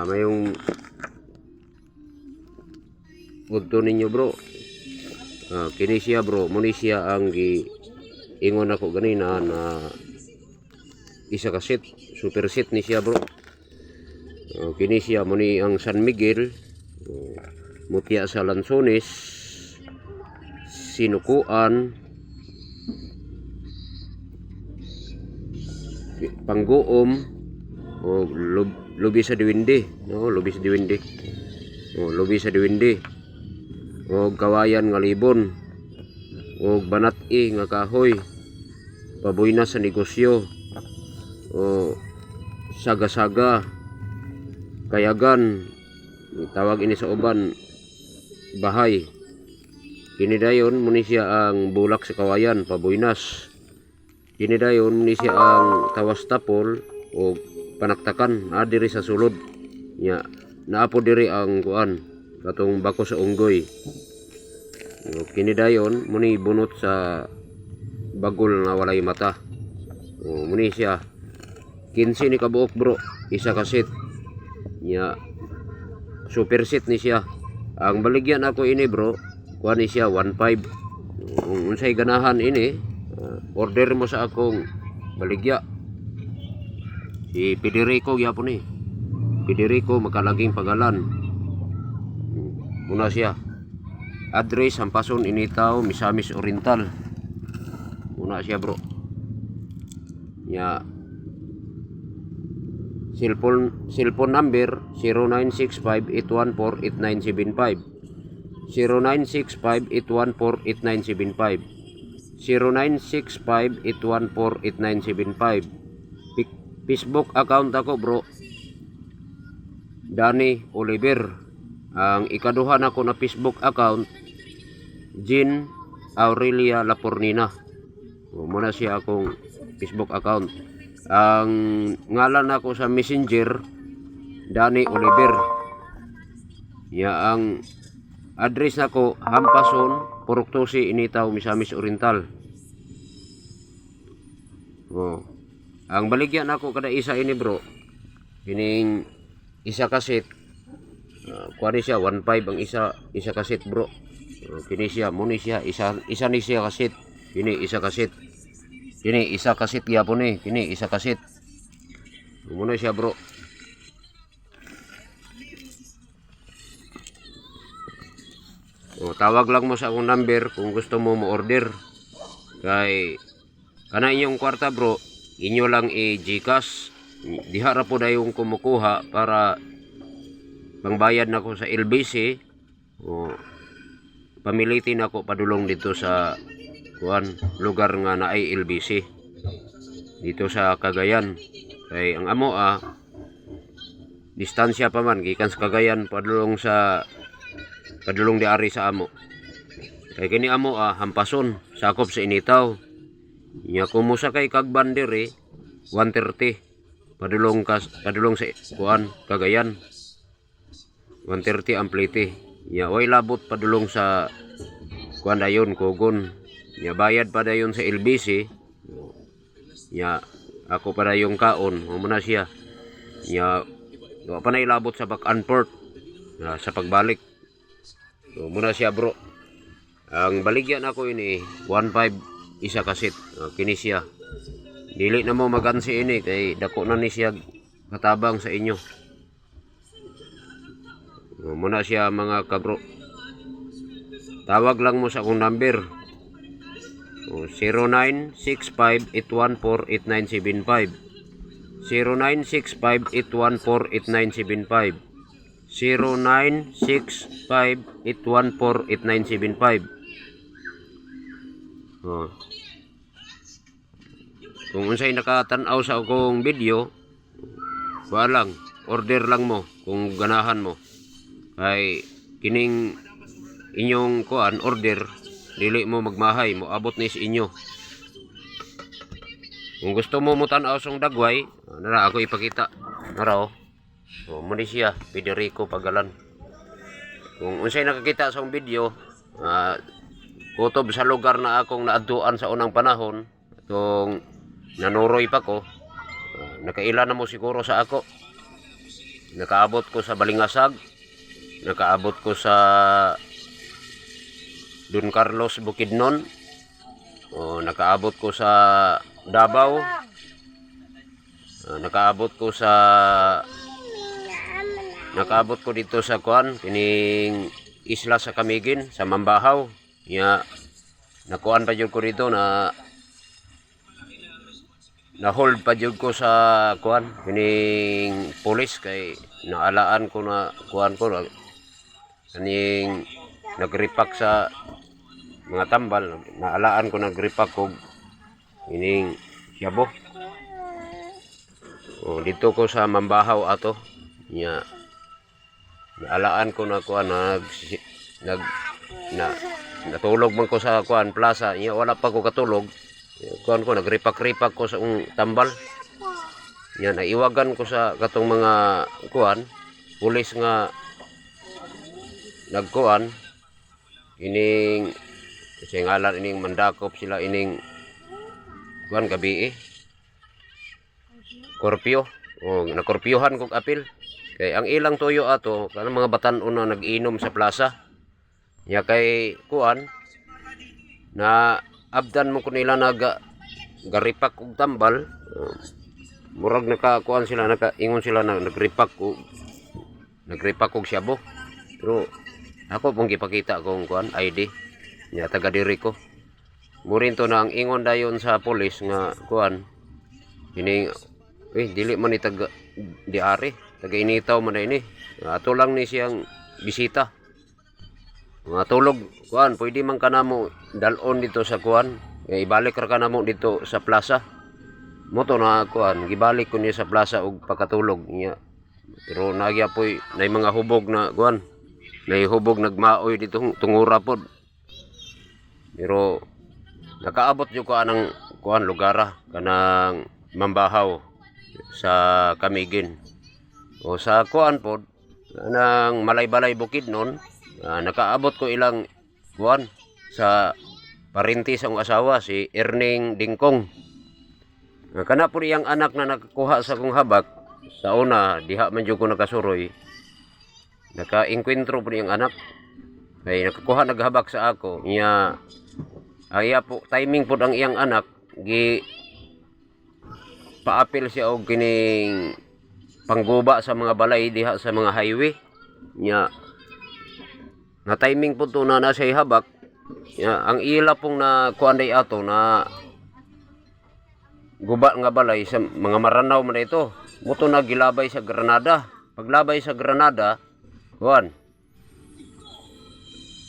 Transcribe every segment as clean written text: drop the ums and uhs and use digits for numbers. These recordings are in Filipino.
Mayong udto ninyo bro. Kini siya bro, muni siya ang ingon ako ganina na isa ka set, super set ni siya bro. Kini siya muni ang San Miguel, mutya sa Lanzones, Sinukuan, Pangguom, Lubi sa Diwindi, Lubi sa Diwindi, Lubi sa Diwindi, o Kawayan nga Libon, o Banat-i nga kahoy, Paboyna sa negosyo, o Saga-saga, Kayagan, tawag ini sa uban bahay. Kini dayon muni siya ang bulak sa Kawayan, Paboynas. Kini dayon muni siya ang Tawas Tapol o Panaktakan, diri sa sulod nya. Naapo diri ang kuan katong bako sa unggoy. Kini dayon muni bunot sa bagol nga walay mata. Muni siya 15 ni kabuok bro, isa ka set nya, super set ni siya. Ang baligyan ako ini bro, kuan ni siya 1.5. Kung unsay ganahan ini, order mo sa akong baligya. Si Federico gyapon ni. Federico Makalaging Pagalan. Muna siya. Address Hampason Initaw, Misamis Oriental. Muna siya bro. Ya. Cellphone number 0965-814-8975. 0965-814-8975. 0965-814-8975. Facebook account ako bro, Danny Oliver. Ang ikaduha nako na Facebook account, Jean Aurelia Lapornina. Muna siya akong Facebook account. Ang ngalan nako sa Messenger, Danny Oliver. Ya, ang address nako Hampason, Puruktusi, Initaw, Misamis Oriental. Ang baligyan nako kada isa ini bro, kining isa kaset. Kuwari siya 1.5 ang isa kaset bro. Kini siya muni siya isa ni siya kaset. Kini isa kaset. Kini isa kaset gyapon ni. Kini isa kaset. Muna siya bro. Tawag lang mo sa akong number kung gusto mo order. Kay kana inyong kwarta bro, inyo lang i-GCash. Diha ra po dayong kumukuha para pangbayad na ko sa LBC. Pamilitin ako padulong dito sa lugar nga na ay LBC dito sa Cagayan. Kay ang amo distansya pa man gikan sa Cagayan padulong di ari sa amo. Kay kini amo Hampason sakop sa Initaw. Nya kumusa kay Kagban diri 130 padulong sa Cagayan. 130 ang plete. Ya, way labot padulong sa dayon Kogon. Ya, bayad pa dayon sa LBC. Ya, ako pa dayong kaon. Muna siya. Ya, pa na ilabot sa back and forth sa pagbalik. So, muna siya bro. Ang baligyan ako ini 1.5 isa kasit. Kini siya. Dili na mo magansi ini kay dako na ni siya katabang sa inyo. Muna siya mga kabro. Tawag lang mo sa akong number 0965-814-8975. 0965-814-8975. 0965-814-8975. Kung unsay nakatanaw sa akong video, walang order lang mo kung ganahan mo. Ay kining inyong order dili mo magmahay mo abot ni sa inyo. Kung gusto mo mutan-aw song dagway, nara ako ipakita. Nara muni siya Federico Pagalan. Kung unsay nakakita sa video, kutob sa lugar na akong naadtuan sa unang panahon, itong nanuroy pa ko, nakaila na mo siguro sa ako. Nakaabot ko sa Balingasag, nakaabot ko sa Don Carlos Bukidnon, nakaabot ko sa Davao, nakaabot ko dito sa kuan kining isla sa Camiguin sa Mambahaw. Nakuan pa jud ko dito na hold pa jud ko sa kuan kining pulis kay naalaan ko na kuan ko kaning nagripak sa mga tambal, naalaan ko nagripak ko kining Siabo. Dito ko sa Mambahaw ato naalaan ko na kuan natulog man ko sa kuan plaza wala pa ko katulog kuan ko nagripak-ripak ko sa tambal naiwagan ko sa katong mga kuan pulis nga nagkuan ining kasi ngalan ining mandakop sila ining kuan gabi korpyo nakorpyohan kog apil kay ang ilang tuyo ato kanang mga batan-on na nag-inom sa plaza kay kuan na abdan mo ko nila garipak og tambal murag nakakuan sila nakaingon sila na nagripak og Siabo pero ako pong gipakita kong kuan ID taga diri ko murin to na ang ingon dayon sa pulis nga kuan kining dili man ni taga diari taga initaw man ini ato lang ni siyang bisita mga tulog kuan pwede man kanamo dalon dito sa kuan ibalik ra kanamo dito sa plaza mo to na kuan gibalik ko niya sa plaza og pakatulog niya pero nagyapoy nay mga hubog na kuan nay hubog nagmaoy dito tungura pod pero nakaabot jud ko anang kuan lugara kanang Mambahaw sa Camiguin sa kuan pod nang Malay-Balay Bukidnon nakaabot ko ilang kuan sa parinti sa akong asawa si Erning Dingkong kana po iyang anak na nakakuha sa akong habak sa una diha man jud ko nakasuroy naka-enkwentro po iyang anak kay nakakuha naghabak sa ako iya po timing po ang iyang anak paapil siya og kining pangguba sa mga balay diha sa mga highway na timing po to na nasa habak ang ila pong na kuanday ato na guba nga balay sa mga maranaw man ito muto na gilabay sa Granada paglabay sa Granada kuan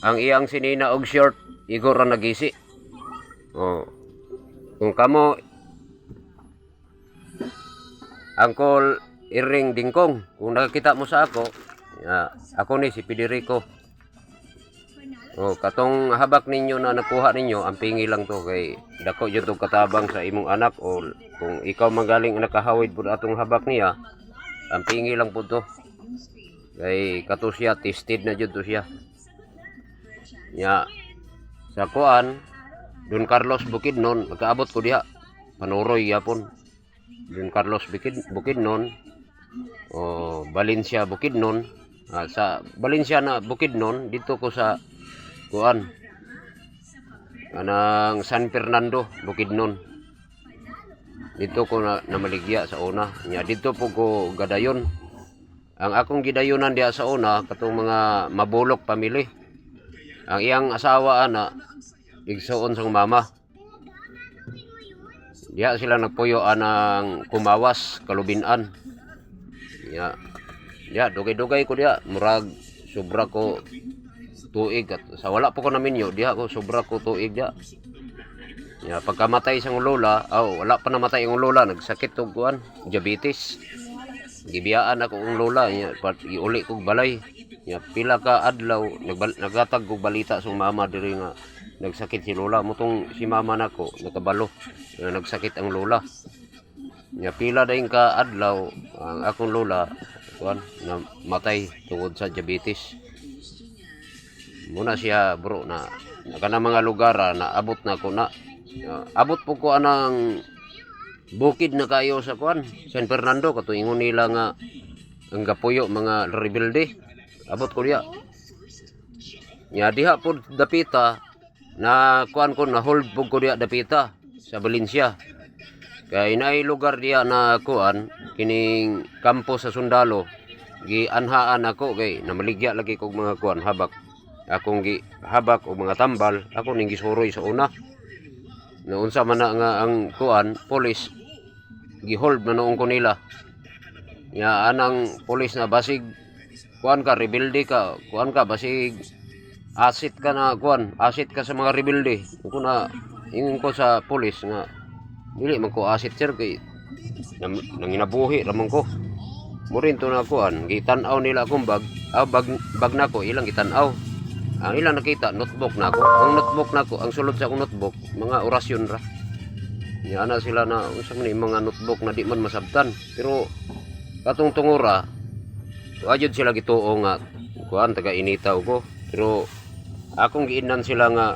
ang iyang sinina og short igor ra nagisi kung kamo Uncle Erning Dingkong kung nakakita mo sa ako ako ni si Federico katong habak ninyo na nakuha ninyo ang pingi lang to kay dako jud tong katabang sa imong anak o kung ikaw magaling nakahawid pud atong habak niya ang pingi lang pud to kay kato siya tested na jud to siya sa kuan Don Carlos Bukidnon nakaabot ko diha panuroy yapon Don Carlos Bukidnon Valencia Bukidnon sa Valencia na Bukidnon dito ko sa kuan anang San Fernando Bukidnon dito ko namaligya sa una dito po ko gadayon ang akong gidayonan diha sa una katong mga mabulok pamili ang iyang asawa ana igsuon sang mama diha sila nagpuyo anang Kumawas Kalubinan dugay-dugay ko diha murag sobra ko tuig at sa wala po ko naminyo diha ko sobra ko tuig diha pagkamatay sang lola wala pa namatay ang lola nagsakit og kuan diabetes gibiyaan ako ang lola iuli kog balay pila ka adlaw nagatag kog balita sa mama diri nga nagsakit si lola mutong si mama nako nakabalo nagsakit ang lola pila dayon ka adlaw ang akong lola kuan namatay tungod sa diabetes muna siya bro na kana mga lugar na abot na ko na abot po ko anang bukid na kayo sa kuan San Fernando katuingon nila nga ang gapuyo mga rebelde abot ko diya nya diha pud dapita na kuan ko na hold pud ko diya dapita sa Valencia kay naay lugar diya na kuan kining kampo sa sundalo gianhaan ako kay namaligya lagi kog mga kuan habak akong gihabak og mga tambal ako ning gisuroy sa una na unsa man na nga ang kuan police gihold na noong ko nila nya anang police na basig kuan ka rebelde ka kuan ka basig asit ka na kuan asit ka sa mga rebelde ko na ingon ko sa police nga dili man ko asit sir kay nanginabuhi ramon ko murin to na kuan gitan-aw nila akong bag nako ilang gitan-aw ang ilang nakita notebook nako ang notebook nako ang sulod sa akong notebook mga orasyon ra nya ana sila na unsang ni mga notebook na di man masabtan pero katong tungura ajud sila gituo nga kuan taga initaw ko pero akong giinan sila nga